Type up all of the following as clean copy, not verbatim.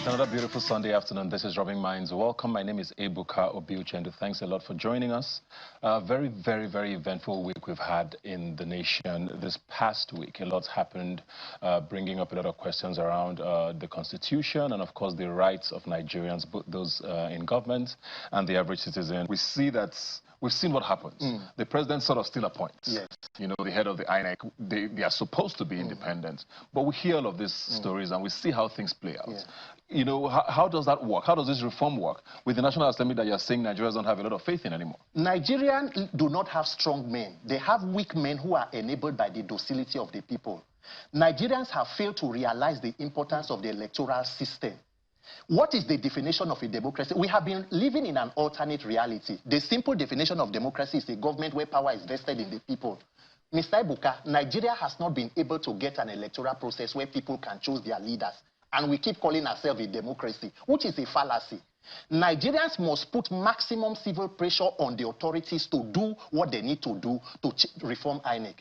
Another beautiful Sunday afternoon. This is Rubbin Minds. Welcome. My name is Bukky Obiuchendu. Thanks a lot for joining us. Very, very eventful week we've had in the nation this past week. A lot's happened, bringing up a lot of questions around the Constitution and, of course, the rights of Nigerians, both those in government and the average citizen. We see that. We've seen what happens. The president sort of still appoints. Yes. You know, the head of the INEC, they are supposed to be independent. But we hear all of these stories and we see how things play out. Yeah. You know, how does that work? How does this reform work with the National Assembly that you're saying Nigerians don't have a lot of faith in anymore? Nigerians do not have strong men. They have weak men who are enabled by the docility of the people. Nigerians have failed to realize the importance of the electoral system. What is the definition of a democracy? We have been living in an alternate reality. The simple definition of democracy is a government where power is vested in the people. Mr. Bukky, Nigeria has not been able to get an electoral process where people can choose their leaders. And we keep calling ourselves a democracy, which is a fallacy. Nigerians must put maximum civil pressure on the authorities to do what they need to do to reform INEC.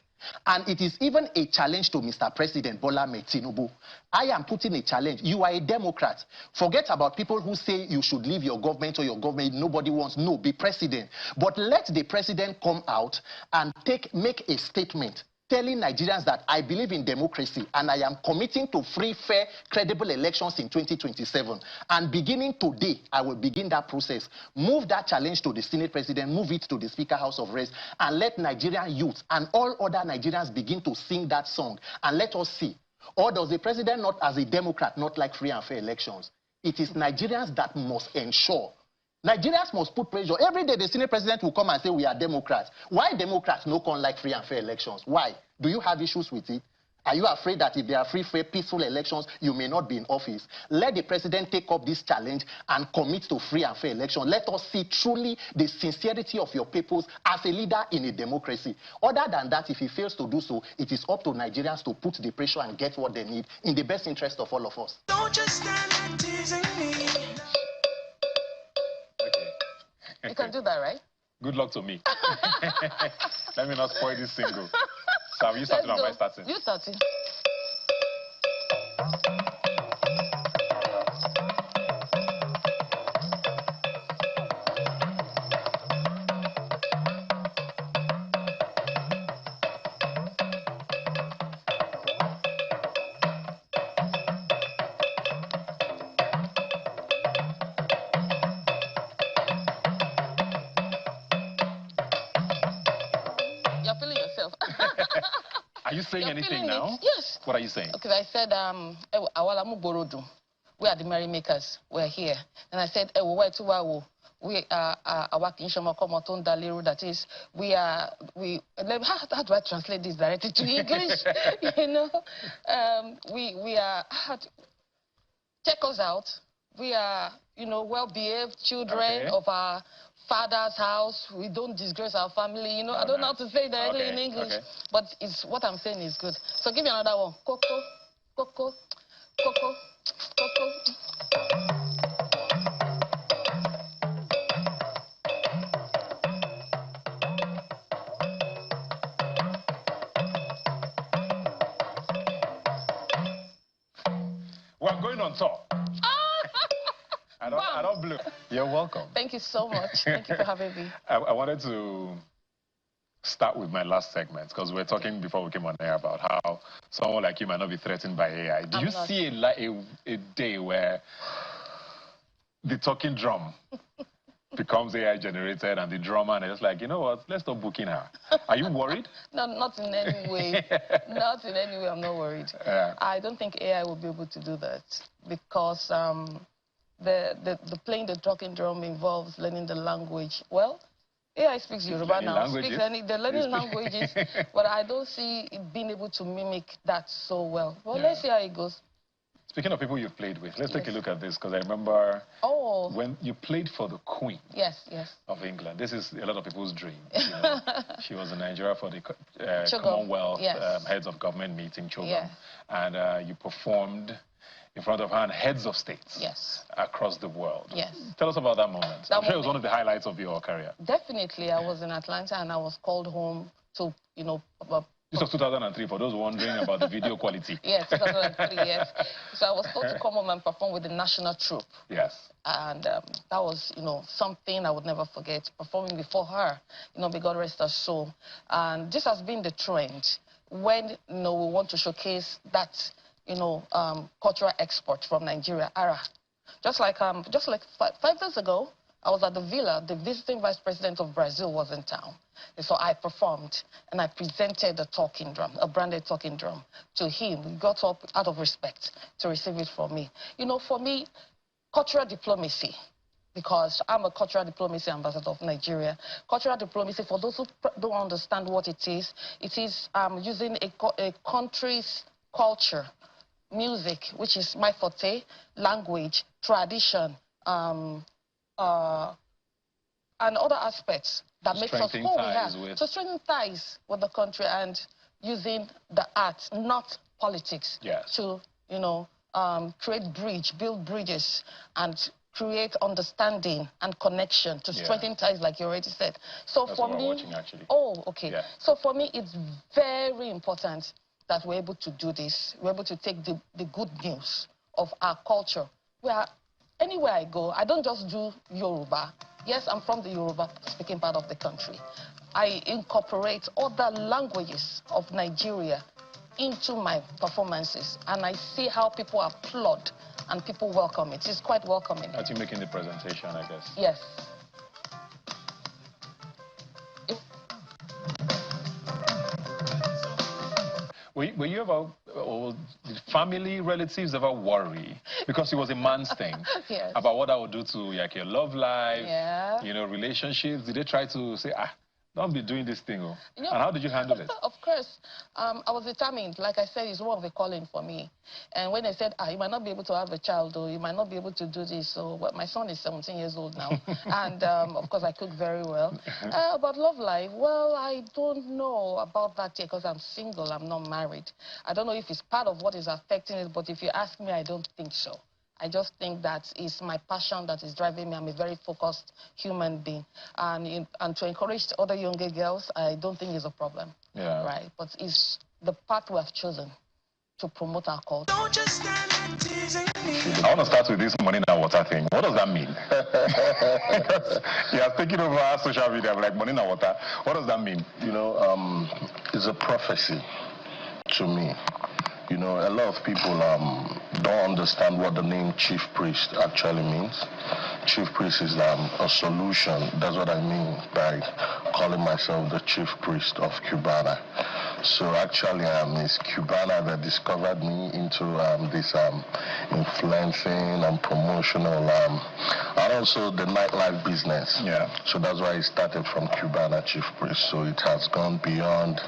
And it is even a challenge to Mr. President Bola Ahmed Tinubu. I am putting a challenge. You are a Democrat. Forget about people who say you should leave your government or your government nobody wants. No, be president. But let the president come out and make a statement telling Nigerians that I believe in democracy and I am committing to free, fair, credible elections in 2027. And beginning today, I will begin that process. Move that challenge to the Senate President, move it to the Speaker House of Reps, and let Nigerian youth and all other Nigerians begin to sing that song. And let us see. Or does the president not, as a Democrat, not like free and fair elections? It is Nigerians that must ensure. Nigerians must put pressure. Every day the Senate President will come and say we are Democrats. Why Democrats no come like free and fair elections? Why? Do you have issues with it? Are you afraid that if there are free, fair, peaceful elections, you may not be in office? Let the president take up this challenge and commit to free and fair elections. Let us see truly the sincerity of your peoples as a leader in a democracy. Other than that, if he fails to do so, it is up to Nigerians to put the pressure and get what they need in the best interest of all of us. Don't just stand there teasing me. You can do that, right? Good luck to me. Let me not spoil this single. So have you started or am I starting? You starting. You're feeling yourself. Are you saying anything now? Yes. What are you saying? Okay, I said, we are the merrymakers. We're here. And I said, we are our that is, how do I translate this directly to English? You know, we are, check us out. We are, you know, well-behaved children of our father's house. We don't disgrace our family. You know, I don't know how to say it directly in English, but it's what I'm saying is good. So give me another one. Coco, coco, coco, coco. Well, I'm going on tour. I don't blue. You're welcome. Thank you so much. Thank you for having me. I wanted to start with my last segment because we were talking before we came on air about how someone like you might not be threatened by AI. Do you see a day where the talking drum becomes AI generated and the drummer is like, you know what, let's stop booking her? Are you worried? No, not in any way. Not in any way, I'm not worried. I don't think AI will be able to do that because the playing the talking drum involves learning the language. Well, AI speaks Yoruba now, they're learning languages, but I don't see it being able to mimic that so well. Well, let's see how it goes. Speaking of people you've played with, let's take a look at this, because I remember when you played for the Queen of England. This is a lot of people's dream. You know? She was in Nigeria for the Commonwealth Heads of Government meeting, Chogam, and you performed in front of her and heads of states across the world. Tell us about that moment. I'm sure it was one of the highlights of your career. Definitely. I was in Atlanta and I was called home to, you know, This was 2003, for those wondering about the video quality. Yes, 2003, yes. So I was told to come home and perform with the national troupe. Yes. And that was, something I would never forget, performing before her, may God rest her soul. And this has been the trend when, we want to showcase that, cultural export from Nigeria, ARA. Just like 5 years ago, I was at the villa. The visiting vice president of Brazil was in town. And so I performed and I presented a talking drum, a branded talking drum to him. He got up out of respect to receive it from me. For me, cultural diplomacy, because I'm a cultural diplomacy ambassador of Nigeria. Cultural diplomacy, for those who don't understand what it is using a country's culture, music, which is my forte, language, tradition, and other aspects that makes us who we are. To strengthen ties with the country and using the arts, not politics, to, create build bridges and create understanding and connection to strengthen ties, like you already said. So that's for me, oh, okay. Yeah. So for me, it's very important that we're able to do this. We're able to take the good news of our culture. Anywhere I go, I don't just do Yoruba. Yes, I'm from the Yoruba-speaking part of the country. I incorporate other languages of Nigeria into my performances, and I see how people applaud and people welcome it. It's quite welcoming. Are you making the presentation, I guess? Yes. Were you ever, or did family, relatives ever worry? Because it was a man's thing. Yes. About what I would do to your love life, relationships. Did they try to say, don't be doing this thing? And how did you handle it? Of course. I was determined. Like I said, it's one of the calling for me. And when they said, you might not be able to have a child, or you might not be able to do this. So my son is 17 years old now. And, of course, I cook very well. About love life, well, I don't know about that yet because I'm single. I'm not married. I don't know if it's part of what is affecting it, but if you ask me, I don't think so. I just think that it's my passion that is driving me. I'm a very focused human being. And to encourage other younger girls, I don't think it's a problem. Yeah. Right? But it's the path we have chosen to promote our culture. Don't just stand and teasing me. I want to start with this money now water thing. What does that mean? Because he has taken over our social media, like money now water. What does that mean? It's a prophecy to me. A lot of people don't understand what the name chief priest actually means. Chief priest is a solution. That's what I mean by calling myself the chief priest of Cubana. So actually, it's Cubana that discovered me into this influencing and promotional and also the nightlife business. Yeah. So that's why it started from Cubana chief priest. So it has gone beyond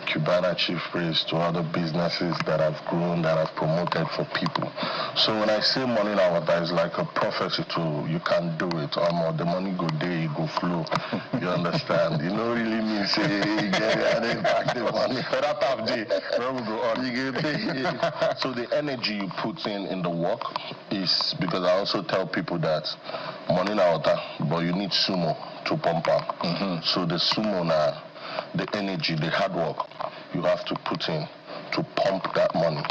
Cubana chief priest to other businesses that have grown, that have promoted for people. So when I say money now, it's like a prophecy to you can do it. The money go there, go flow. You understand? You know, really means say, I didn't pack the money. That half day, when we go on. You get paid. So the energy you put in the work is because I also tell people that money now, but you need sumo to pump up. So the sumo now, the energy, the hard work you have to put in to pump that money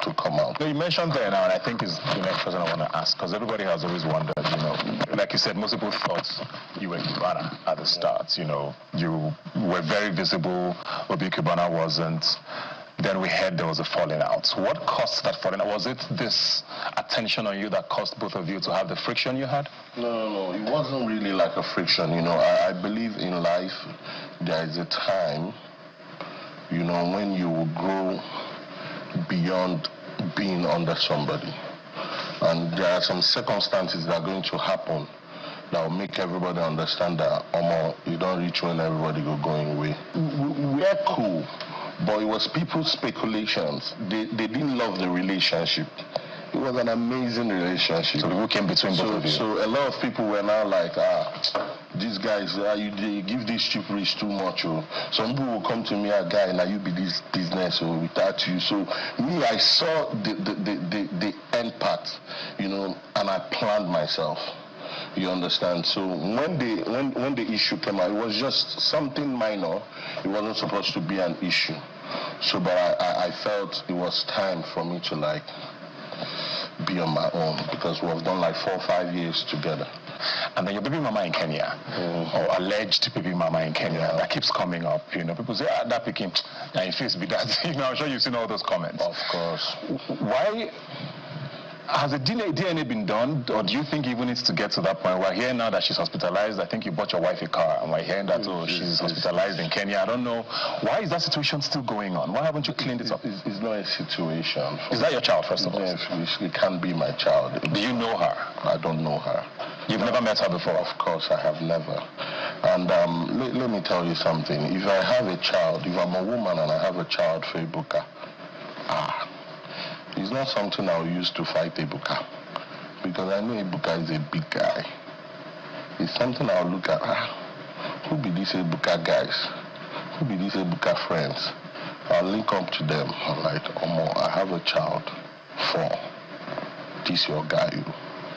to come out. You mentioned there now, and I think is the next question I want to ask, because everybody has always wondered, like you said, most people thought you were Cubana at the start, you were very visible, Obi Cubana wasn't. Then we heard there was a falling out. What caused that falling out? Was it this attention on you that caused both of you to have the friction you had? No. It wasn't really like a friction. I believe in life there is a time, when you will grow beyond being under somebody. And there are some circumstances that are going to happen that will make everybody understand that you don't reach when everybody go going away. We're cool. But it was people's speculations. They didn't love the relationship. It was an amazing relationship. So who came between both of you? So a lot of people were now like, these guys, they give this chief rich too much. Some people will come to me, guy, now you be this business without you. So me, I saw the end part, and I planned myself. You understand? So when the issue came out, it was just something minor. It wasn't supposed to be an issue. So, but I felt it was time for me to like be on my own because we've done like 4 or 5 years together. And then your baby mama in Kenya, or alleged baby mama in Kenya, that keeps coming up. You know, people say, that became, yeah, in face be that. You know, I'm sure you've seen all those comments. Of course. Why has the DNA been done, or do you think it even needs to get to that point? We're hearing now that she's hospitalized. I think you bought your wife a car, and we're hearing that she's hospitalized in Kenya. I don't know. Why is that situation still going on? Why haven't you cleaned it up? It's not a situation. Is that your child, first of all? Yes, it can't be my child. Do you know her? I don't know her. You've never met her before? Of course, I have never. And let me tell you something. If I have a child, if I'm a woman and I have a child for Bukky, it's not something I'll use to fight Bukky. Because I know Bukky is a big guy. It's something I'll look at, who be these Bukky guys? Who be these Bukky friends? I'll link up to them. I'm like, Omo, I have a child for this your guy.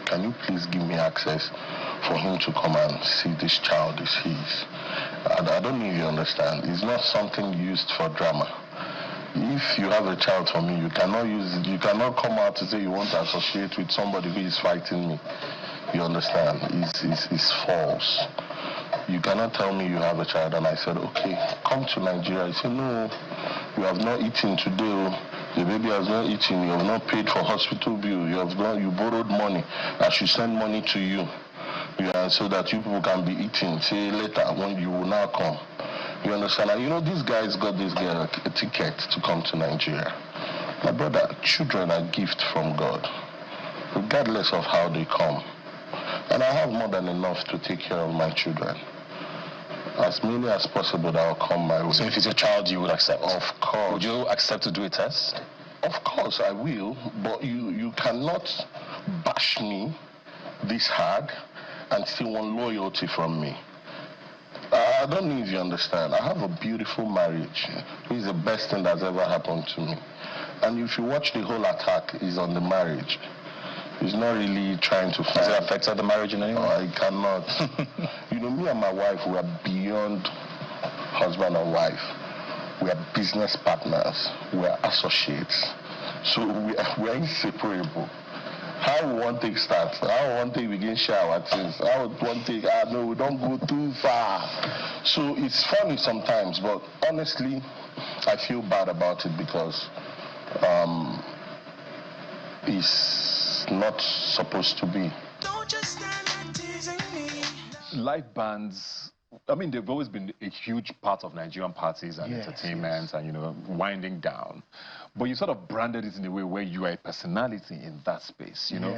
Can you please give me access for him to come and see this child is his? I don't know if you understand. It's not something used for drama. If you have a child for me, you cannot use it. You cannot come out to say you want to associate with somebody who is fighting me. You understand? It's false. You cannot tell me you have a child and I said, okay, come to Nigeria. I said, no, you have not eaten today. The baby has not eaten. You have not paid for hospital bill. You borrowed money. I should send money to you. So that you people can be eating. Say later when you will now come. You understand? And you know, these guys got this girl a ticket to come to Nigeria. My brother, children are gift from God, regardless of how they come. And I have more than enough to take care of my children. As many as possible that will come my way. So if it's your child, you would accept? Of course. Would you accept to do a test? Of course I will, but you cannot bash me this hard and still want loyalty from me. I don't know if you understand. I have a beautiful marriage. It's the best thing that's ever happened to me. And if you watch the whole attack, it's on the marriage. It's not really trying to fight. Has it affected the marriage in any way? No, it cannot. You know, me and my wife, we are beyond husband and wife. We are business partners. We are associates. So we are inseparable. How one thing starts, how one thing begin share our things, how one thing, no, we don't go too far. So it's funny sometimes, but honestly, I feel bad about it because it's not supposed to be. Don't just stand there teasing me. Live bands, I mean, they've always been a huge part of Nigerian parties and entertainment and, you know, winding down. But you sort of branded it in a way where you are a personality in that space, you know.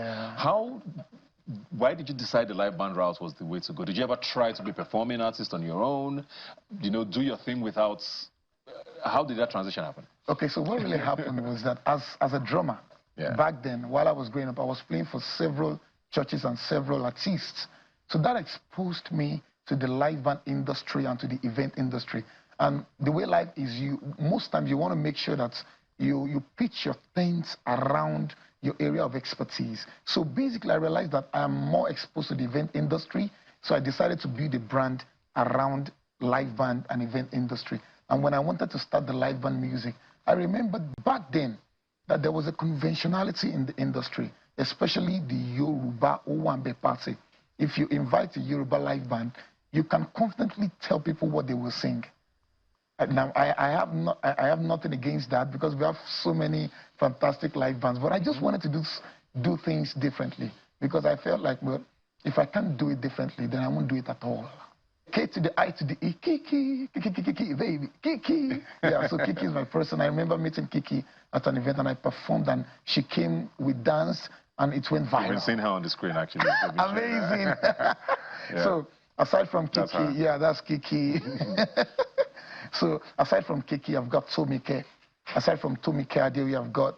Why did you decide the live band route was the way to go? Did you ever try to be a performing artist on your own? You know, do your thing without... how did that transition happen? Okay, so what really happened was that as a drummer, back then, while I was growing up, I was playing for several churches and several artists. So that exposed me to the live band industry and to the event industry. And the way life is, most times you want to make sure that you pitch your things around your area of expertise. So basically, I realized that I'm more exposed to the event industry, so I decided to build a brand around live band and event industry. And when I wanted to start the live band music, I remembered back then that there was a conventionality in the industry, especially the Yoruba Owambe party. If you invite a Yoruba live band, you can confidently tell people what they will sing. Now, I have nothing against that because we have so many fantastic live bands, but I just wanted to do things differently because I felt like, well, if I can't do it differently, then I won't do it at all. K to the I to the E, Kiki, Kiki, Kiki, Kiki, baby, Kiki. Yeah, so Kiki is my person. I remember meeting Kiki at an event and I performed and she came, we danced and it went viral. We've seen her on the screen actually. Amazing. So aside from Kiki, that's Kiki. So aside from Kiki, I've got Tomike. Aside from Tomike Adeoye, I've got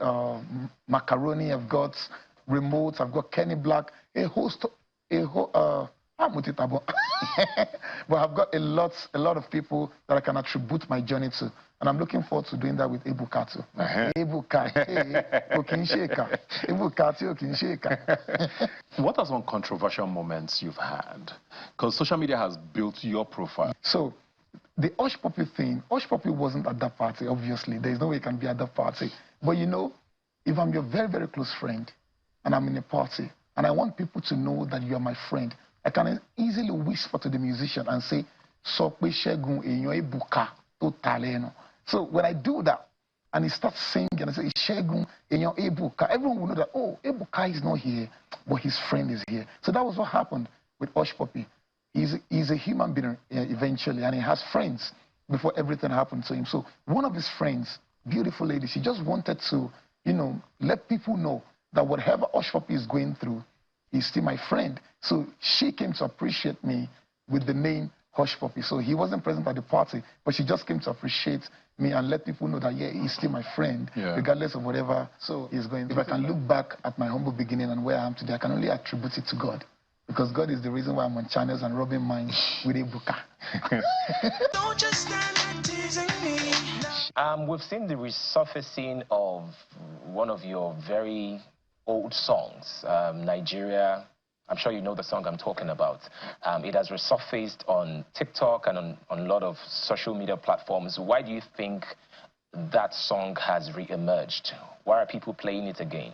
Macaroni, I've got Remote, I've got Kenny Black, but I've got a lot of people that I can attribute my journey to. And I'm looking forward to doing that with Ebuka too. Ebuka, What are some controversial moments you've had? Because social media has built your profile. So the Hush Puppy thing, Hush Puppy wasn't at that party, obviously. There's no way it can be at that party. But you know, if I'm your very, very close friend, and I'm in a party, and I want people to know that you are my friend, I can easily whisper to the musician and say, so when I do that, and he starts singing, and I say, Shegun, everyone will know that, oh, Ebuka is not here, but his friend is here. So that was what happened with Hush Puppy. He's a human being eventually, and he has friends before everything happened to him. So one of his friends, beautiful lady, she just wanted to, you know, let people know that whatever Hush Puppy is going through, he's still my friend. So she came to appreciate me with the name Hush Puppy. So he wasn't present at the party, but she just came to appreciate me and let people know that, yeah, he's still my friend, regardless of whatever he's going through. If I can look back at my humble beginning and where I am today, I can only attribute it to God. Because God is the reason why I'm on channels and rubbing minds with Ebuka. Don't just stand there teasing me. We've seen the resurfacing of one of your very old songs, Nigeria. I'm sure you know the song I'm talking about. It has resurfaced on TikTok and on a lot of social media platforms. Why do you think that song has re-emerged? Why are people playing it again?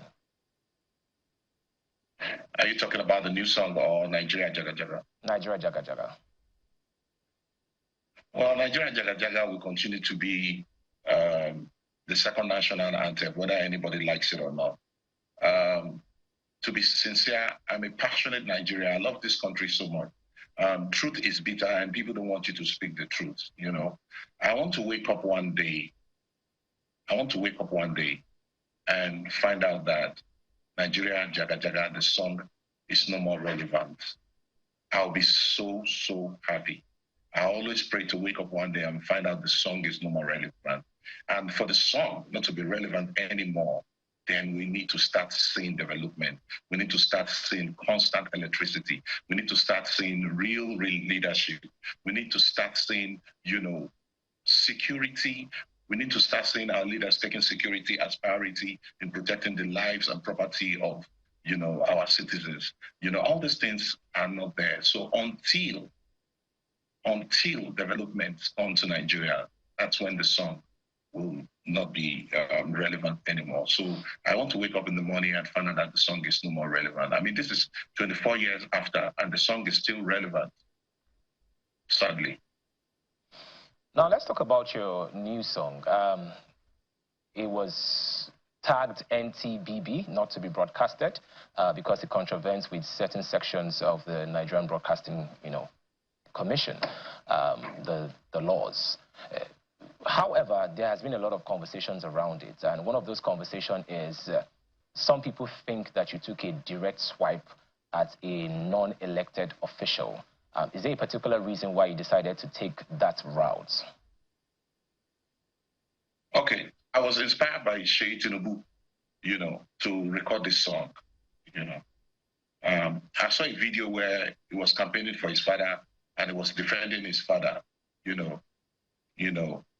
Are you talking about the new song or Nigeria Jaga Jaga? Nigeria Jaga Jaga. Well, Nigeria Jaga Jaga will continue to be the second national anthem, whether anybody likes it or not. To be sincere, I'm a passionate Nigerian. I love this country so much. Truth is bitter, and people don't want you to speak the truth, you know. I want to wake up one day and find out that Nigeria Jaga Jaga, the song, is no more relevant. I'll be so, so happy. I always pray to wake up one day and find out the song is no more relevant. And for the song not to be relevant anymore, then we need to start seeing development. We need to start seeing constant electricity. We need to start seeing real leadership. We need to start seeing, you know, security. We need to start seeing our leaders taking security as priority in protecting the lives and property of, you know, our citizens. You know, all these things are not there. So until development comes to Nigeria, that's when the song will not be relevant anymore. So I want to wake up in the morning and find out that the song is no more relevant. I mean, this is 24 years after, and the song is still relevant, sadly. Now, let's talk about your new song. It was tagged NTBB, not to be broadcasted, because it contravenes with certain sections of the Nigerian Broadcasting, you know, Commission, the laws. However, there has been a lot of conversations around it, and one of those conversations is some people think that you took a direct swipe at a non-elected official. Is there a particular reason why you decided to take that route? Okay, I was inspired by Seyi Tinubu, you know, to record this song, you know. I saw a video where he was campaigning for his father and he was defending his father, you know,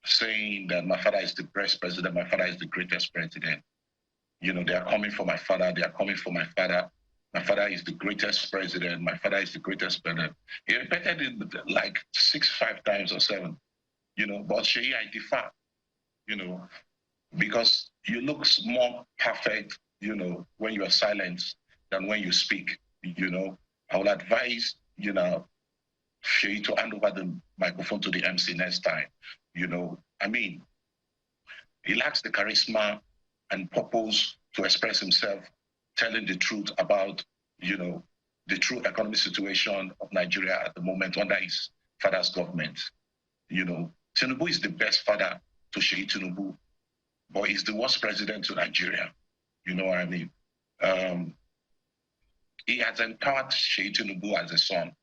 saying that my father is the best president, my father is the greatest president. You know, they are coming for my father, they are coming for my father. My father is the greatest president, my father is the greatest president. He repeated it like 5 times or 7, you know, but Seyi, I differ, you know, because you look more perfect, you know, when you are silent than when you speak, you know. I would advise, you know, Seyi to hand over the microphone to the MC next time. You know, I mean, he lacks the charisma and purpose to express himself, telling the truth about, you know, the true economic situation of Nigeria at the moment under his father's government. You know, Tinubu is the best father to Seyi Tinubu, but he's the worst president to Nigeria. You know what I mean? He has empowered Seyi Tinubu as a son,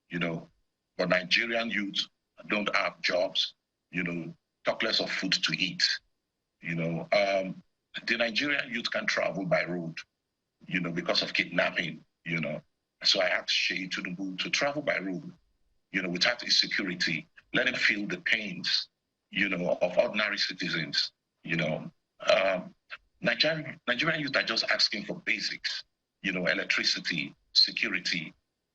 you know, but Nigerian youth don't have jobs, you know, talk less of food to eat. You know, the Nigerian youth can travel by road, you know, because of kidnapping, you know. So I asked Seyi Tinubu to travel by road, you know, without insecurity, let him feel the pains, you know, of ordinary citizens, you know. Nigerian youth are just asking for basics, you know, electricity, security,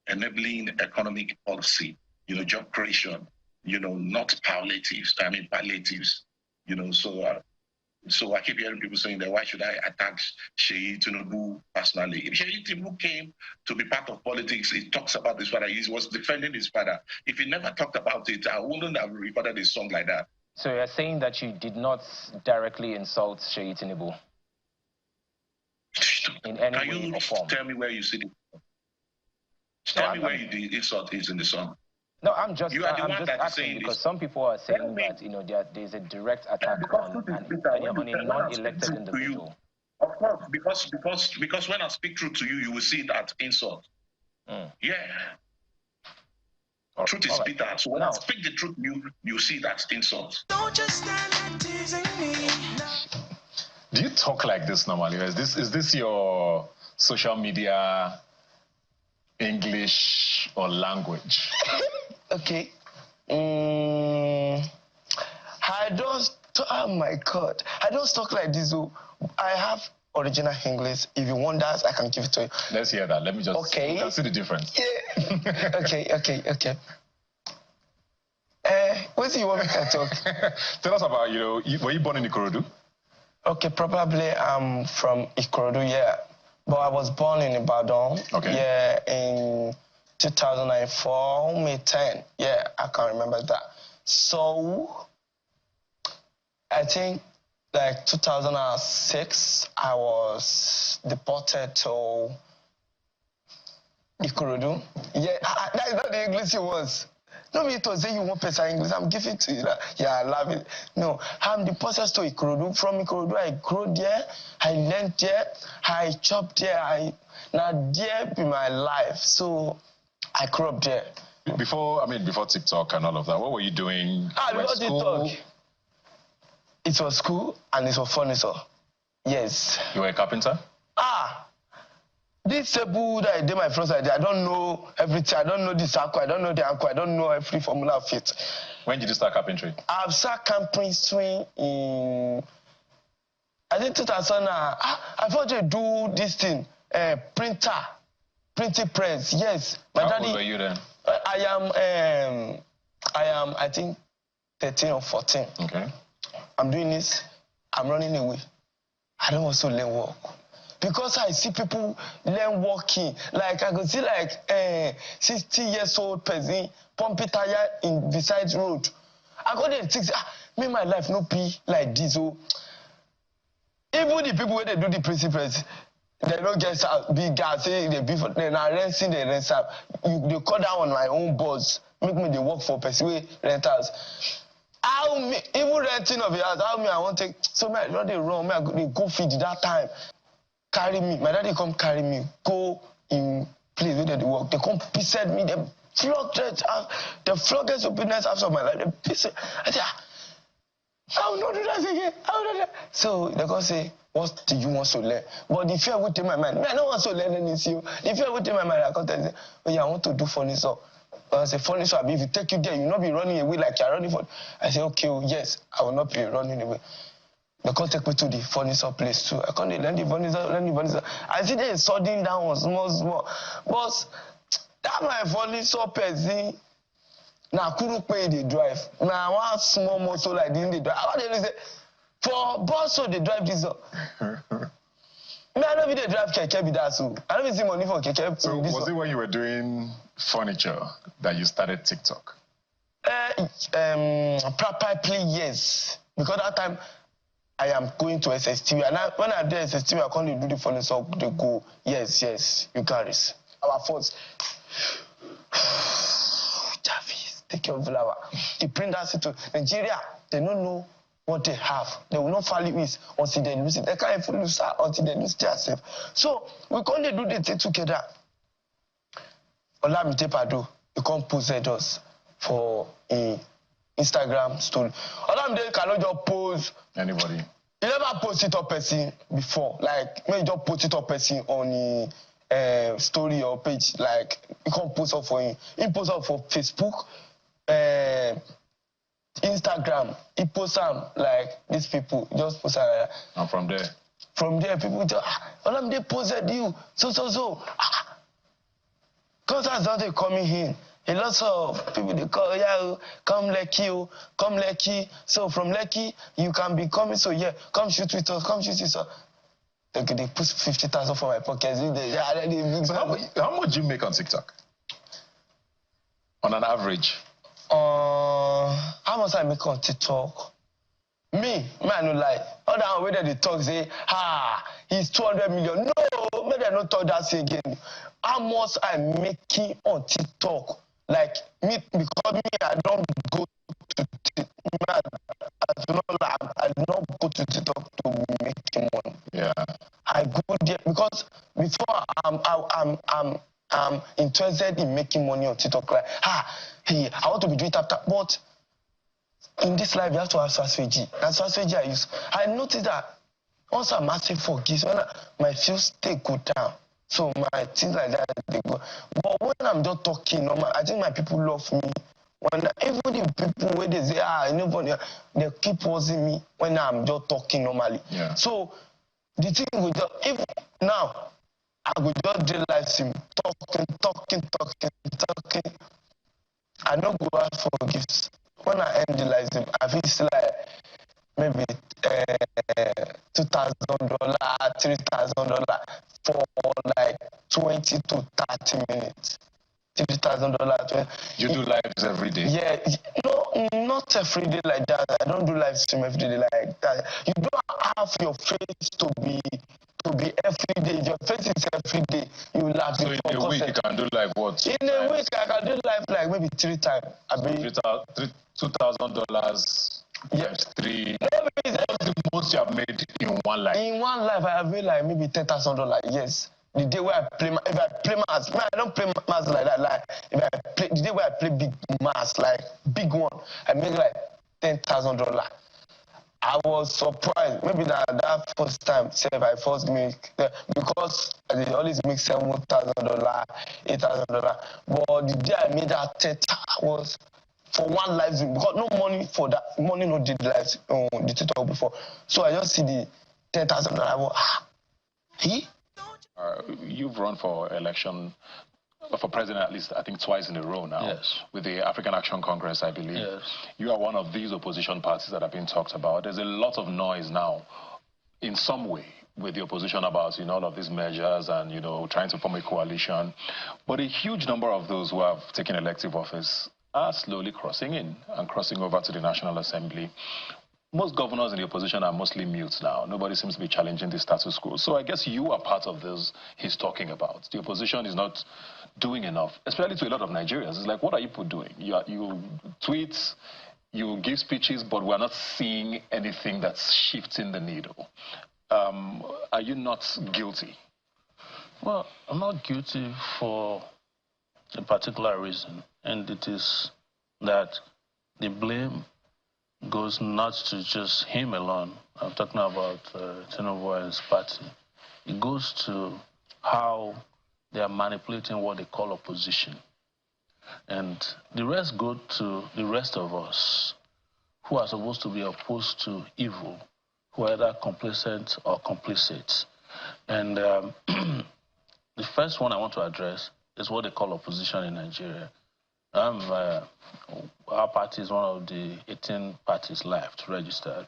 enabling economic policy, you know, job creation, you know, not palliatives. I mean palliatives. You know, so I keep hearing people saying that why should I attack Sheyi Tinubu personally? If Sheyi Tinubu came to be part of politics, he talks about his father. He was defending his father. If he never talked about it, I wouldn't have recorded a song like that. So you're saying that you did not directly insult Sheyi Tinubu in any way or form? Tell me where you see it? Tell me where the insult is in the song. No, I'm just asking because some people are saying that, you know, there's a direct attack on a non-elected individual. Of course, because when I speak truth to you, you will see that insult. Yeah. Truth is bitter. So when I speak the truth, you see that insult. Don't just stand there teasing me. Do you talk like this normally? Is this your social media English or language? Okay. I don't. Oh my God! I don't talk like this. I have original English. If you want that, I can give it to you. Let's hear that. Let me just see the difference. Yeah. Okay. What do you want me to talk? Tell us about, you know, were you born in Ikorodu? Okay, probably I'm from Ikorodu, yeah. But I was born in Ibadan. Okay. Yeah, in 2004, May 10. Yeah, I can remember that. So, I think like 2006, I was deported to Ikorodu. Yeah, that is not the English it was. No me to say you want person English, I'm giving to you that. Yeah, I love it. No, I'm deported to Ikorodu. From Ikorodu, I grew there, I learned there, I chopped there, now there be my life. So I grew up there. Before TikTok and all of that, what were you doing? Before TikTok, it was school and it was furniture. Yes. You were a carpenter? This table that I did my first idea, I don't know everything. I don't know this anchor, I don't know the anchor, I don't know every formula of it. When did you start carpentry? I've started carpentry in, I think 2000. I thought they do this thing, printing press. Yes. How old were you then? I am, I think, 13 or 14. Okay. I'm doing this. I'm running away. I don't want to learn work. Because I see people learn walking. Like I could see like 60-year-old person pumping tire in beside road. I got there think, me my life no be like this. So even the people where they do the principles, they don't get big gas. Say they be for then I renting the rent out. They call that on my own boss. Make me they work for person wey renters. How me even renting of a house? How me I want to take so me I don't they run. Me I go feed that time. Carry me, my daddy come carry me, go in place where they work. They come beside me, they flogged obedience after my life. They piss it. I say, I will not do that again. I will not do that. So they go say, what do you want to learn? But the fear would take my mind. I don't want to learn anything. The fear would take my mind. I come tell you, oh yeah, I want to do furniture. I say, furniture, if you take you there, you'll not be running away like you're running for. I say, okay, yes, I will not be running away. They can't take me to the furniture place too. I can't learn the furniture. I see they sorting down one small. But that my furniture person, now couldn't pay the drive. Now one small motor like this, they drive. I want to say, for bus so they drive this up. I don't even drive keke be that so. I don't even see money for keke. So was it when you were doing furniture that you started TikTok? Probably yes. Because that time I am going to SSTV. And when I did SSTV, I can't do the furniture. They go, yes, you carry our force. Javis, take care of flower. The printers to Nigeria, they don't know what they have. They will not value it until they lose it. They can't even lose that until they lose themselves. So we can't do the thing together. Olamide Pado, you can't post us for a Instagram story. Olamide cannot just post anybody. You never post it up person before. Like maybe just post it up person on a story or page. Like you can't post up for him. He post up for Facebook, Instagram. He post them like these people. Just post them like that. And from there? From there, people just Olamide posted you. So. Concerts don't they coming in. A lot of people, they call, yeah, come Lekki, come Lekki. So from Lekki, you can be coming, so yeah, come shoot with us, come shoot with us. They put 50,000 for my pockets. So how much do you make on TikTok? On an average? How much I make on TikTok? Me, I no lie. Other way they talk, say, he's 200 million. No, maybe I don't talk that again. How much I'm making on TikTok? Like, me, because me, I don't go to TikTok. I don't go to TikTok to make money. Yeah. I go there because before I'm interested in making money on TikTok. Like, hey, I want to be doing tap, but in this life, you have to have strategy. That's strategy I use. I noticed that once I'm asking for gifts, when my feels they go down. So my things like that, they go. But when I'm just talking, I think my people love me. Even the people where they say, nobody, they keep watching me when I'm just talking normally. Yeah. So the thing with if now I would just do live stream, talking. I don't go out for gifts. When I end the live stream, I feel like maybe $2,000, $3,000 for like 20 to 30 minutes. $3,000. You do lives every day? Yeah, no, not every day like that. I don't do live stream every day like that. You don't have your face to be every day. Your face is every day. You laugh. So in a week you can do live what? In a week I can do live like maybe 3 times. $2,000. Yes. 3. What's the most you have made in one life? In one life I have made like maybe $10,000. Yes. The day where I play, if I play mass, I don't play mass like that. Like if I play, the day where I play big mass, like big one, I make like $10,000. I was surprised. Maybe that first time, say if I first make, because I always make $7,000, $8,000. But the day I made that 10 was for one live stream, because no money for that, money no did live the TikTok before. So I just see the $10,000. I go, he. You've run for election, for president at least, I think twice in a row now. Yes. With the African Action Congress, I believe. Yes. You are one of these opposition parties that have been talked about. There's a lot of noise now, in some way, with the opposition about, all of these measures and, trying to form a coalition. But a huge number of those who have taken elective office are slowly crossing in and crossing over to the National Assembly. Most governors in the opposition are mostly mute now. Nobody seems to be challenging the status quo. So I guess you are part of this he's talking about. The opposition is not doing enough, especially to a lot of Nigerians. It's like, what are you people doing? You tweet, you give speeches, but we're not seeing anything that's shifting the needle. Are you not guilty? Well, I'm not guilty for a particular reason, and it is that the blame goes not to just him alone. I'm talking about Tinubu and his party. It goes to how they are manipulating what they call opposition. And the rest go to the rest of us who are supposed to be opposed to evil, who are either complacent or complicit. And the first one I want to address is what they call opposition in Nigeria. Our party is one of the 18 parties left registered.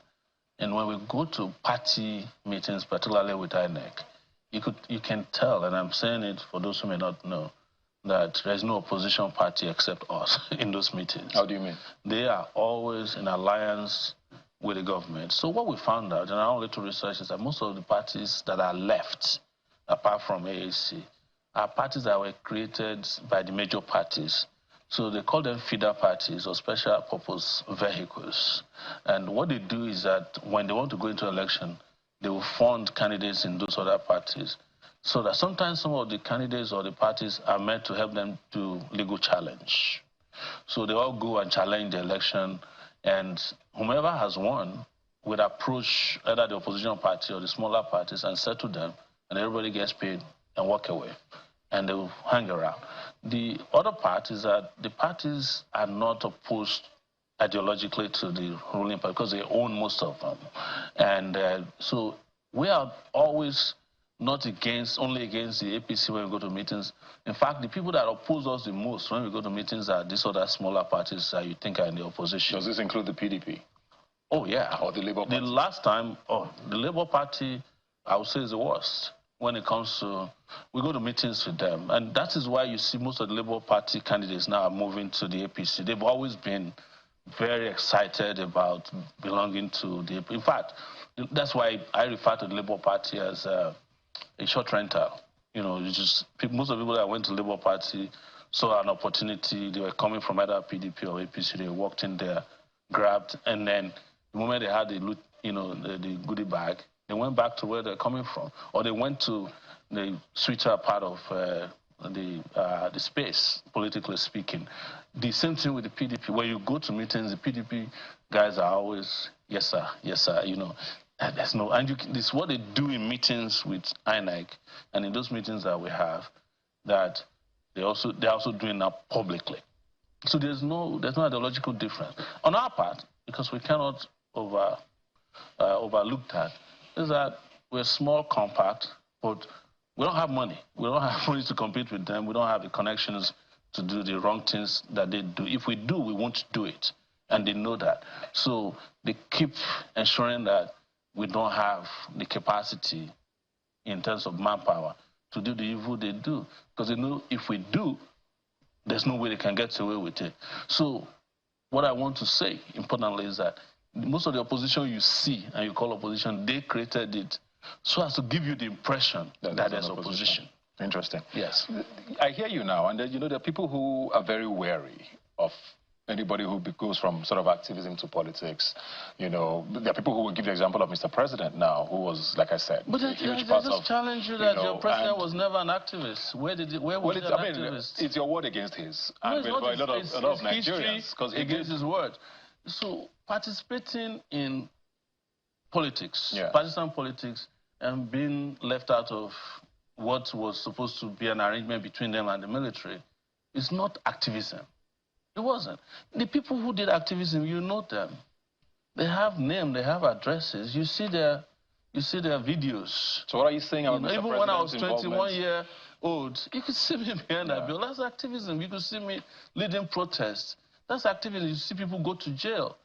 And when we go to party meetings, particularly with INEC, you can tell, and I'm saying it for those who may not know, that there's no opposition party except us in those meetings. How do you mean? They are always in alliance with the government. So what we found out in our own little research is that most of the parties that are left, apart from AAC, are parties that were created by the major parties. So they call them feeder parties or special purpose vehicles. And what they do is that when they want to go into election, they will fund candidates in those other parties. So that sometimes some of the candidates or the parties are meant to help them do legal challenge. So they all go and challenge the election, and whomever has won would approach either the opposition party or the smaller parties and settle them, and everybody gets paid and walk away, and they will hang around. The other part is that the parties are not opposed ideologically to the ruling party because they own most of them. And so we are always not only against the APC when we go to meetings. In fact, the people that oppose us the most when we go to meetings are these other smaller parties that you think are in the opposition. Does this include the PDP? Oh, yeah. Or the Labour Party? The last time, the Labour Party, I would say, is the worst when it comes to, we go to meetings with them. And that is why you see most of the Labour Party candidates now are moving to the APC. They've always been very excited about belonging to the, in fact, that's why I refer to the Labour Party as a short rental. You know, most of the people that went to the Labour Party saw an opportunity. They were coming from either PDP or APC. They walked in there, grabbed, and then the moment they had the loot, you know, the goodie bag, they went back to where they're coming from, or they went to the sweeter part of the space, politically speaking. The same thing with the PDP. When you go to meetings, the PDP guys are always, yes sir, you know. There's no, and this is what they do in meetings with INEC, and in those meetings that we have, that they're also doing that publicly. So there's no ideological difference on our part, because we cannot overlook that. Is that we're small, compact, but we don't have money. We don't have money to compete with them. We don't have the connections to do the wrong things that they do. If we do, we won't do it, and they know that. So they keep ensuring that we don't have the capacity in terms of manpower to do the evil they do, because they know if we do, there's no way they can get away with it. So what I want to say, importantly, is that most of the opposition you see and you call opposition, they created it so as to give you the impression that there's opposition. Interesting. Yes. I hear you now, and you know, there are people who are very wary of anybody who goes from sort of activism to politics. You know, there are people who will give the example of Mr. President now, who was, like I said, but a huge part of... I just challenge you that your president was never an activist. Where was he an activist? It's your word against his. No, and for a lot of Nigerians, because against his word. So participating in politics, partisan politics, and being left out of what was supposed to be an arrangement between them and the military is not activism. It wasn't. The people who did activism, you know them. They have names, they have addresses. You see their videos. So what are you saying about Mr. Even when I was 21 years old, you could see me behind that bill. That's activism. You could see me leading protests. That's activism. You see people go to jail.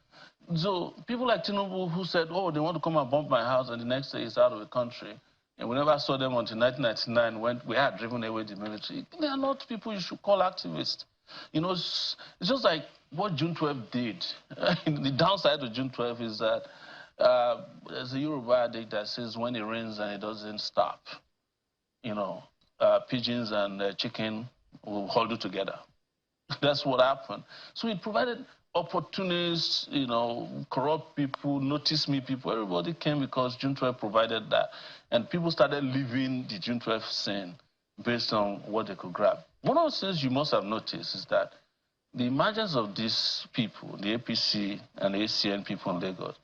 So people like Tinubu who said, oh, they want to come and bomb my house, and the next day he's out of the country. And we never saw them until 1999 when we had driven away the military. They are not people you should call activists. You know, it's just like what June 12 did. The downside of June 12 is that there's a Yoruba adage that says when it rains and it doesn't stop, you know, pigeons and chicken will huddle together. That's what happened. So it provided opportunists, you know, corrupt people, notice me people. Everybody came because June 12 provided that. And people started leaving the June 12 scene based on what they could grab. One of the things you must have noticed is that the emergence of these people, the APC and the ACN people in Lagos,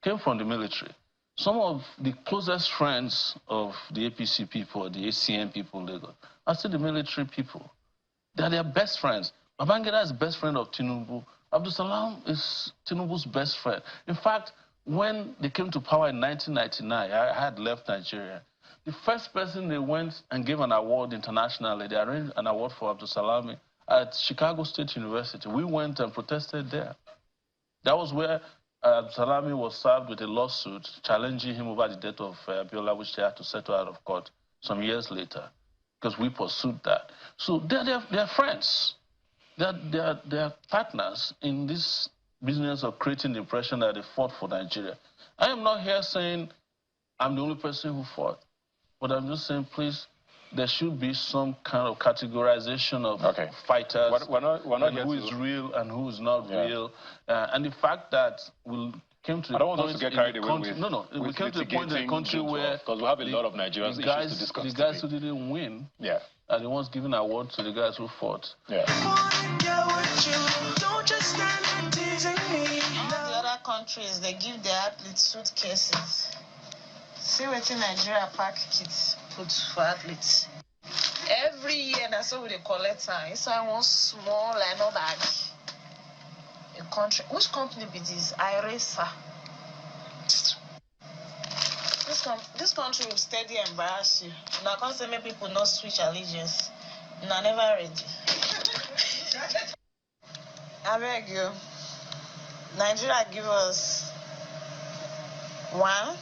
came from the military. Some of the closest friends of the APC people, the ACN people in Lagos, are still the military people. They are their best friends. Babangida is the best friend of Tinubu. Abdul Salam is Tinubu's best friend. In fact, when they came to power in 1999, I had left Nigeria. The first person they went and gave an award internationally, they arranged an award for Abdul Salami at Chicago State University. We went and protested there. That was where Abdul Salami was served with a lawsuit challenging him over the death of Abiola, which they had to settle out of court some years later, because we pursued that. So they're friends. They're partners in this business of creating the impression that they fought for Nigeria. I am not here saying I'm the only person who fought, but I'm just saying, please, there should be some kind of categorization of fighters, we're not who is real and who is not real. And the fact that we came to the point... I don't want us to get carried away with we came to the point in the country where... Because we have a lot of Nigerians issues to discuss. The guys who didn't win are the ones giving awards to the guys who fought. Don't just stand and teasing me. The other countries, they give their athletes suitcases. See what in Nigeria pack kits put for athletes. Every year, that's what they collect time. Inside one small lino bag. A country. Which company be this? Iresa. This this country will steady embarrass you. Now, can't say many people not switch allegiance. Now, never ready. I beg you. Nigeria give us one.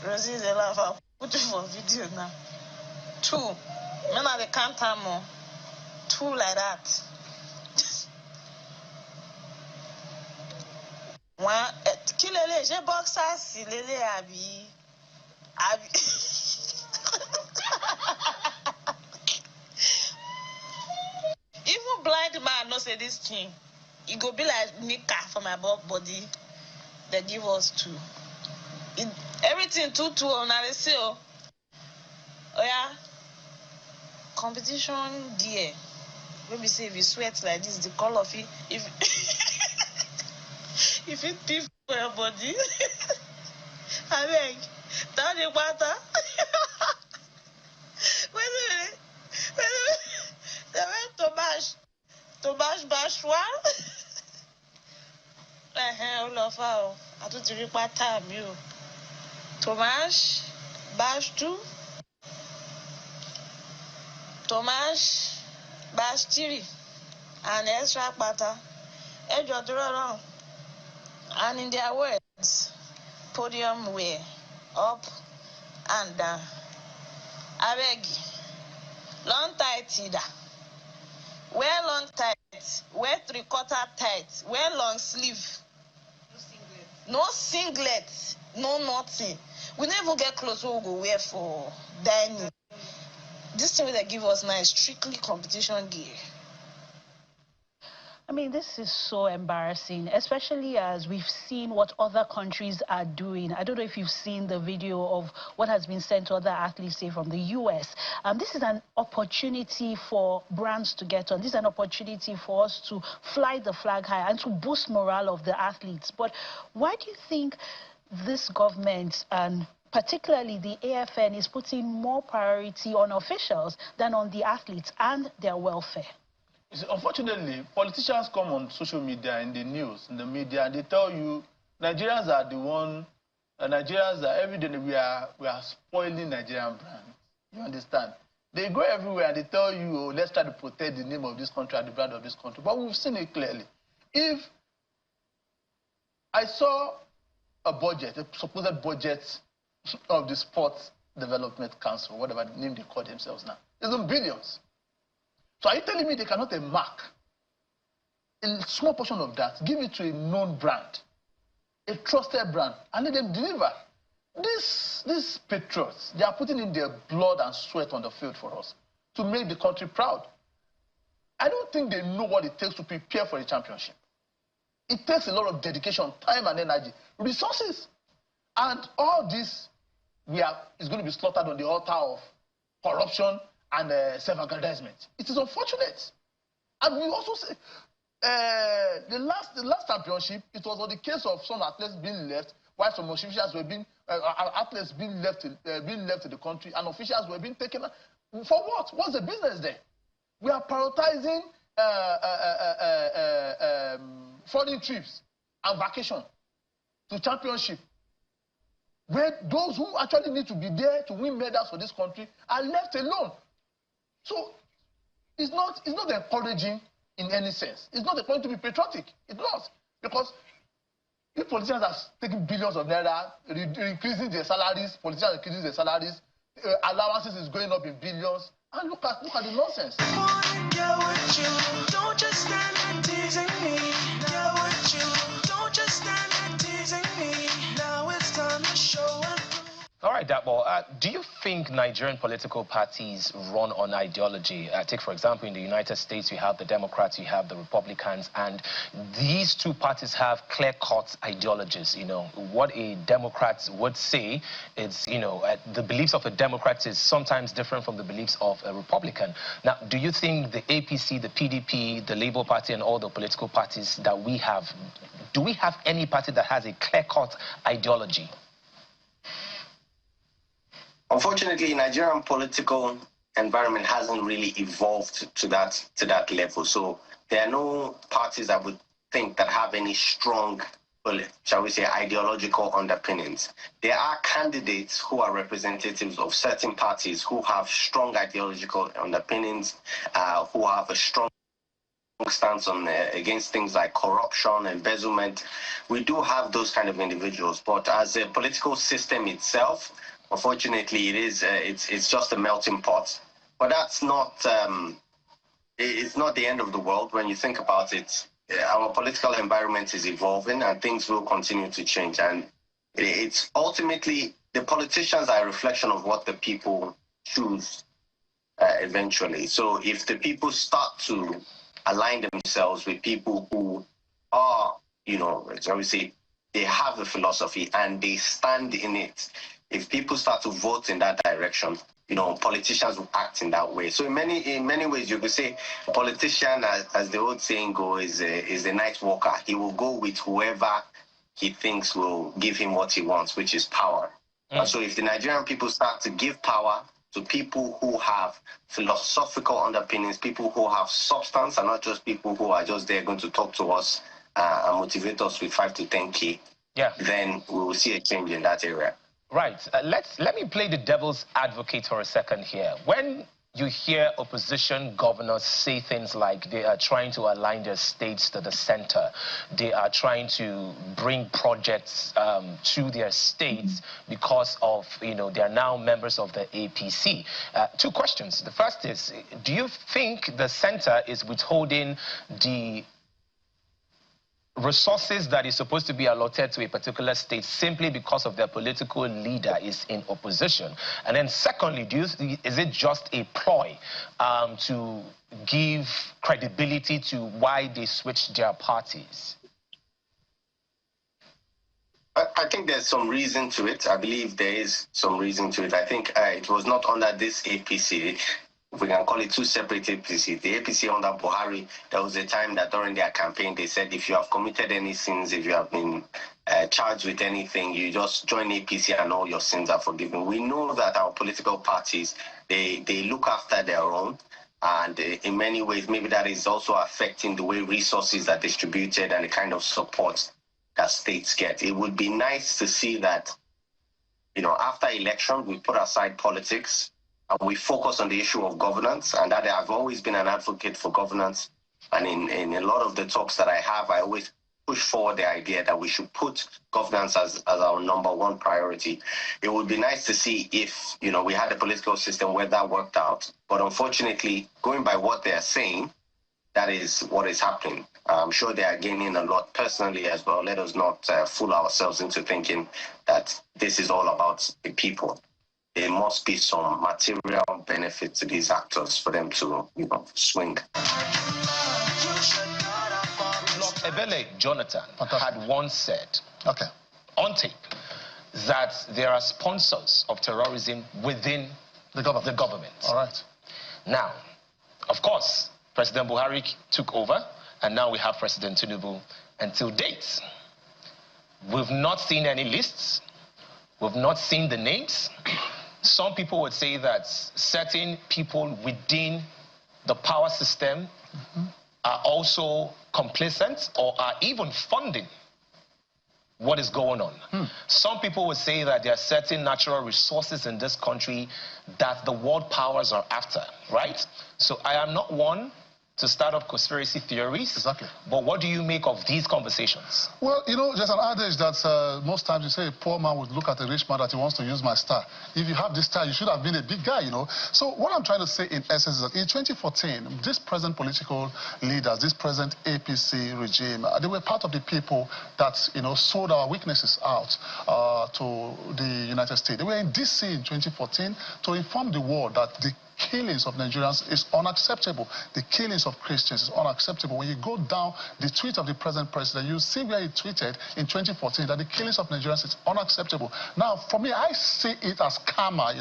Rosie is a laugh. I'll put it for video now. Two. Men are the can't have more. Two like that. One. Kilele, je boxer si lele abi. Even blind man no say this thing. It go be like Nika for my body. They give us two. Everything two on the say oh yeah. Competition dear. Maybe say if you sweat like this, the color of it if if it piff for your body. I beg. Down the water. Wait a minute. They went to bash one. All of our I don't require time you. Tomash bash two. Tomash bash three. And extra butter. Edge of the round. And in their words, podium way, up and down. I beg you, long tight either. Wear long tight, wear 3/4 tight, wear long sleeve. No singlet, no nothing. We never get clothes we go wear for dining. This thing they give us now is strictly competition gear. I mean, this is so embarrassing, especially as we've seen what other countries are doing. I don't know if you've seen the video of what has been sent to other athletes, say, from the US. This is an opportunity for brands to get on. This is an opportunity for us to fly the flag high and to boost morale of the athletes. But why do you think this government, and particularly the AFN, is putting more priority on officials than on the athletes and their welfare? Unfortunately, politicians come on social media, in the news, in the media, and they tell you Nigerians are the one, Nigerians are every day we are spoiling Nigerian brands. You understand? They go everywhere and they tell you, oh, let's try to protect the name of this country and the brand of this country. But we've seen it clearly. If I saw a budget, a supposed budget of the Sports Development Council, whatever name they call themselves now, it's in billions. So are you telling me they cannot mark a small portion of that, give it to a known brand, a trusted brand, and let them deliver? These patriots, they are putting in their blood and sweat on the field for us to make the country proud. I don't think they know what it takes to prepare for a championship. It takes a lot of dedication, time and energy, resources. And all this is going to be slaughtered on the altar of corruption and self-aggrandizement. It is unfortunate. And we also say, the last championship, it was on the case of some athletes being left, while some officials were being, athletes being left in the country, and officials were being taken. For what? What's the business there? We are prioritizing foreign trips and vacation to championship, where those who actually need to be there to win medals for this country are left alone. So it's not encouraging in any sense. It's not a point to be patriotic. It's not. Because if politicians are taking billions of naira, increasing their salaries, politicians are increasing their salaries, allowances is going up in billions, and look at the nonsense. Don't just stand there teasing me. Get with you. Don't just stand there teasing me. Now it's time to show and prove. All right, Dapo, do you think Nigerian political parties run on ideology? Take, for example, in the United States, you have the Democrats, you have the Republicans, and these two parties have clear-cut ideologies. You know, what a Democrat would say is, you know, the beliefs of a Democrat is sometimes different from the beliefs of a Republican. Now, do you think the APC, the PDP, the Labour Party, and all the political parties that we have, do we have any party that has a clear-cut ideology? Unfortunately, Nigerian political environment hasn't really evolved to that level. So there are no parties I would think that have any strong well, shall we say, ideological underpinnings. There are candidates who are representatives of certain parties who have strong ideological underpinnings, who have a strong stance on against things like corruption, embezzlement. We do have those kind of individuals, but as a political system itself, unfortunately, it's just a melting pot. But that's not it's not the end of the world when you think about it. Our political environment is evolving and things will continue to change. And it's ultimately, the politicians are a reflection of what the people choose eventually. So if the people start to align themselves with people who are, obviously, they have a philosophy and they stand in it. If people start to vote in that direction, politicians will act in that way. So in many ways, you could say a politician, as the old saying goes, is a night walker. He will go with whoever he thinks will give him what he wants, which is power. And so if the Nigerian people start to give power to people who have philosophical underpinnings, people who have substance, and not just people who are just there going to talk to us and motivate us with 5 to 10K, then we will see a change in that area. Right. Let me play the devil's advocate for a second here. When you hear opposition governors say things like they are trying to align their states to the center, they are trying to bring projects to their states because of, they are now members of the APC. 2 questions. The first is, do you think the center is withholding the resources that is supposed to be allotted to a particular state simply because of their political leader is in opposition? And then secondly, is it just a ploy to give credibility to why they switched their parties? I think there's some reason to it. I believe there is some reason to it. I think it was not under this APC. We can call it 2 separate APCs. The APC under Buhari, there was a time that during their campaign, they said if you have committed any sins, if you have been charged with anything, you just join APC and all your sins are forgiven. We know that our political parties, they look after their own. And in many ways, maybe that is also affecting the way resources are distributed and the kind of support that states get. It would be nice to see that, after election, we put aside politics, and we focus on the issue of governance, and that I've always been an advocate for governance. And in a lot of the talks that I have, I always push forward the idea that we should put governance as our #1 priority. It would be nice to see if, we had a political system where that worked out. But unfortunately, going by what they're saying, that is what is happening. I'm sure they are gaining a lot personally as well. Let us not fool ourselves into thinking that this is all about the people. There must be some material benefit to these actors for them to, swing. Ebele Jonathan had once said, on tape, that there are sponsors of terrorism within the government. All right. Now, of course, President Buhari took over, and now we have President Tinubu. Until date, we've not seen any lists. We've not seen the names. Some people would say that certain people within the power system are also complacent or are even funding what is going on. Some people would say that there are certain natural resources in this country that the world powers are after, right? So I am not one to start up conspiracy theories. Exactly. But what do you make of these conversations? Well, there's an adage that most times you say a poor man would look at a rich man that he wants to use my star. If you have this star, you should have been a big guy, So what I'm trying to say in essence is that in 2014, this present political leaders, this present APC regime, they were part of the people that, sold our weaknesses out to the United States. They were in DC in 2014 to inform the world that the killings of Nigerians is unacceptable. The killings of Christians is unacceptable. When you go down the tweet of the present president, you see where he tweeted in 2014 that the killings of Nigerians is unacceptable. Now, for me, I see it as karma,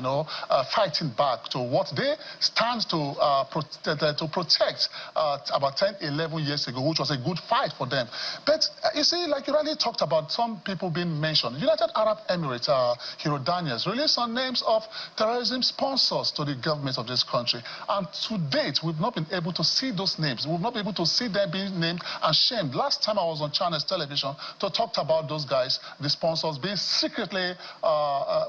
fighting back to what they stand to protect about 10, 11 years ago, which was a good fight for them. But you see, like you already talked about some people being mentioned. United Arab Emirates, Hero Daniels, released some names of terrorism sponsors to the government of this country. And to date, we've not been able to see those names. We've not been able to see them being named and shamed. Last time I was on Channels Television to talk about those guys, the sponsors, being secretly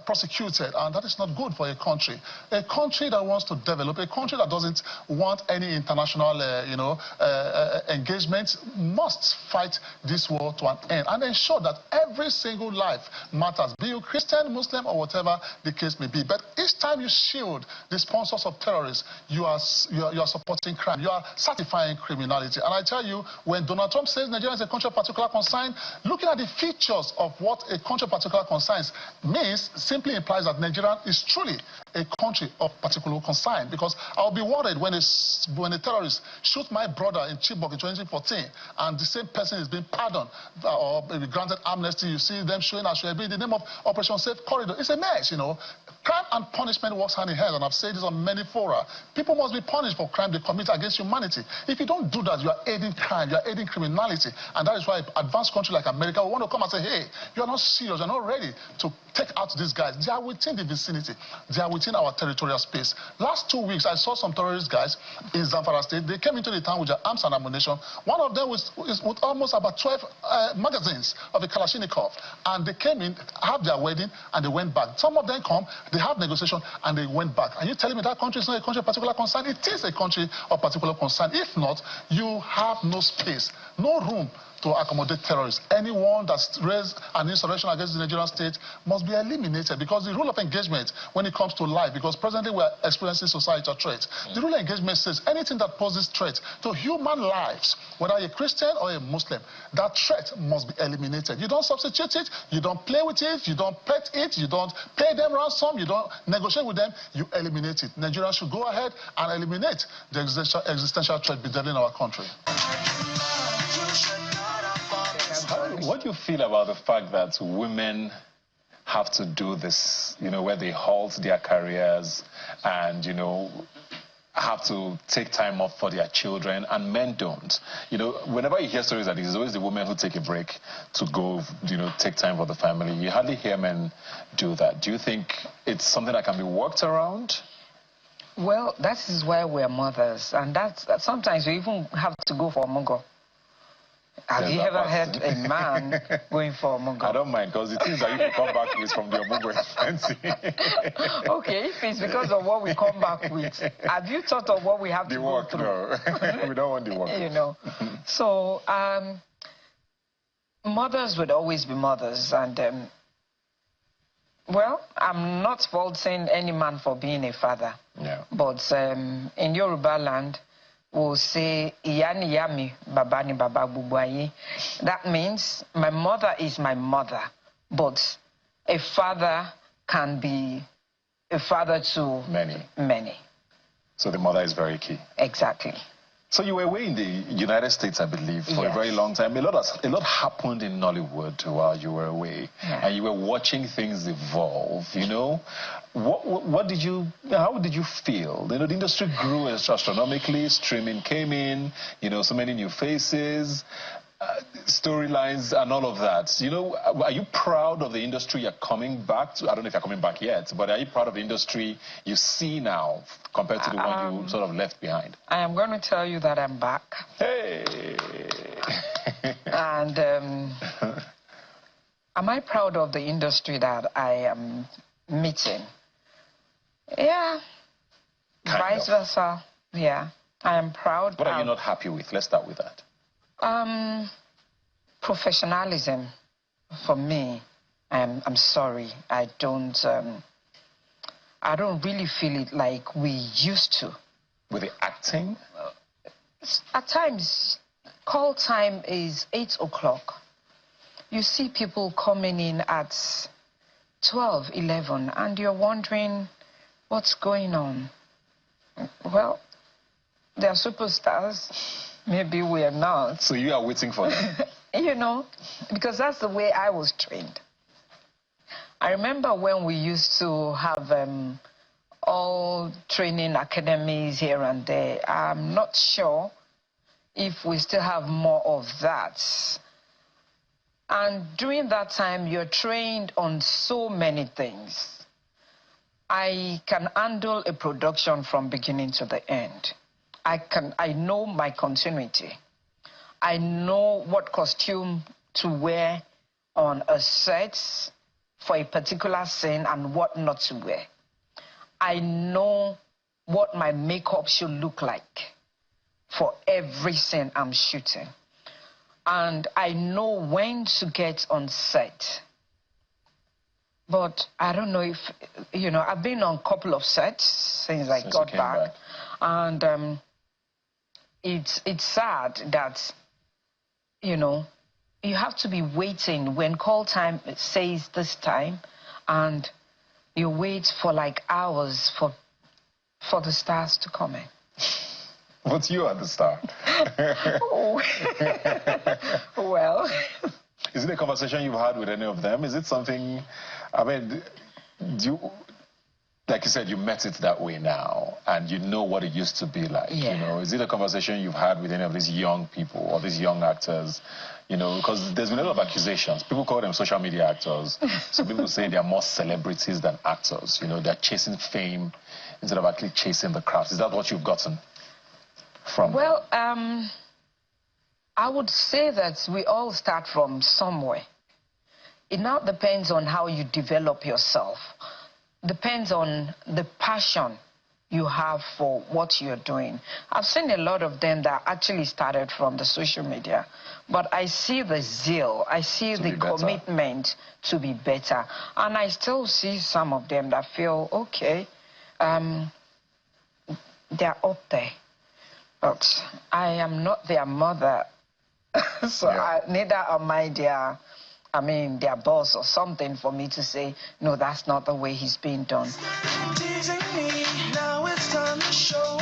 prosecuted. And that is not good for a country. A country that wants to develop, a country that doesn't want any international, engagement must fight this war to an end and ensure that every single life matters, be you Christian, Muslim, or whatever the case may be. But each time you shield the sponsors of terrorists, you are supporting crime. You are certifying criminality. And I tell you, when Donald Trump says Nigeria is a country of particular concern, looking at the features of what a country of particular concern means simply implies that Nigeria is truly a country of particular concern. Because I'll be worried when a terrorist shoots my brother in Chibok in 2014 and the same person is being pardoned or maybe granted amnesty. You see them showing Ashwebi in the name of Operation Safe Corridor. It's a mess, you know. Crime and punishment works hand in hand, and I've said this on many fora. People must be punished for crime they commit against humanity. If you don't do that, you are aiding crime, you are aiding criminality. And that is why advanced country like America will want to come and say, hey, you are not serious, you are not ready to take out these guys. They are within the vicinity. They are within our territorial space. Last 2 weeks, I saw some terrorist guys in Zamfara State. They came into the town with their arms and ammunition. One of them was with almost about 12 magazines of a Kalashnikov. And they came in, have their wedding, and they went back. Some of them come, they have negotiation, and they went back. Are you telling me that country is not a country of particular concern? It is a country of particular concern. If not, you have no space, no room to accommodate terrorists. Anyone that's raised an insurrection against the Nigerian state must be eliminated, because the rule of engagement when it comes to life, because presently we are experiencing societal threats. The rule of engagement says anything that poses threat to human lives, whether you're a Christian or a Muslim, that threat must be eliminated. You don't substitute it, you don't play with it, you don't pet it, you don't pay them ransom, you don't negotiate with them, you eliminate it. Nigeria should go ahead and eliminate the existential threat bedeviling our country. What do you feel about the fact that women have to do this, you know, where they halt their careers and, you know, have to take time off for their children, and men don't? You know, whenever you hear stories like this, it's always the women who take a break to go, you know, take time for the family. You hardly hear men do that. Do you think it's something that can be worked around? Well, that is why we're mothers, and that's sometimes we even have to go for a mongo. Have you ever heard a man going for a mongo? I don't mind, because the things that you come back with from the mongo is plenty. Okay, if it's because of what we come back with, have you thought of what we have to go through? No. We don't want the work. You know, so mothers would always be mothers, and well, I'm not faulting any man for being a father. Yeah. But in Yoruba land, we'll say, Iyani yami, babani baba bubuayi. That means my mother is my mother, but a father can be a father to many. So the mother is very key. Exactly. So you were away in the United States, I believe, for a very long time. A lot happened in Nollywood while you were away, and you were watching things evolve. You know, how did you feel? You know, the industry grew astronomically. Streaming came in. You know, so many new faces, storylines, and all of that. You know, are you proud of the industry you're coming back to? I don't know if you're coming back yet, but are you proud of the industry you see now compared to the one you sort of left behind? I am going to tell you that I'm back. Hey! And am I proud of the industry that I am meeting? Yeah. Vice versa. Yeah. I am proud. What are you not happy with? Let's start with that. Professionalism for me. I'm sorry. I don't really feel it like we used to. With the acting? At times, call time is 8 o'clock. You see people coming in at 12, 11, and you're wondering what's going on. Well, they're superstars. Maybe we are not. So you are waiting for them? You know, because that's the way I was trained. I remember when we used to have all training academies here and there. I'm not sure if we still have more of that. And during that time, you're trained on so many things. I can handle a production from beginning to the end. I know my continuity. I know what costume to wear on a set for a particular scene and what not to wear. I know what my makeup should look like for every scene I'm shooting. And I know when to get on set. But I don't know if, you know, I've been on a couple of sets since I got back. And it's sad that, you know, you have to be waiting when call time says this time, and you wait for like hours for the stars to come in. But you are the star. Well. Is it a conversation you've had with any of them? Is it something, I mean, like you said, you met it that way now, and you know what it used to be like, you know? Is it a conversation you've had with any of these young people or these young actors? You know, because there's been a lot of accusations. People call them social media actors. Some people say they're more celebrities than actors. You know, they're chasing fame instead of actually chasing the craft. Is that what you've gotten from them? Well, I would say that we all start from somewhere. It now depends on how you develop yourself. Depends on the passion you have for what you're doing. I've seen a lot of them that actually started from the social media, but I see the zeal, I see the commitment to be better. And I still see some of them that feel, okay, they're up there. But I am not their mother, so neither am I their boss or something for me to say, no, that's not the way he's being done. Teasing me, now it's time to show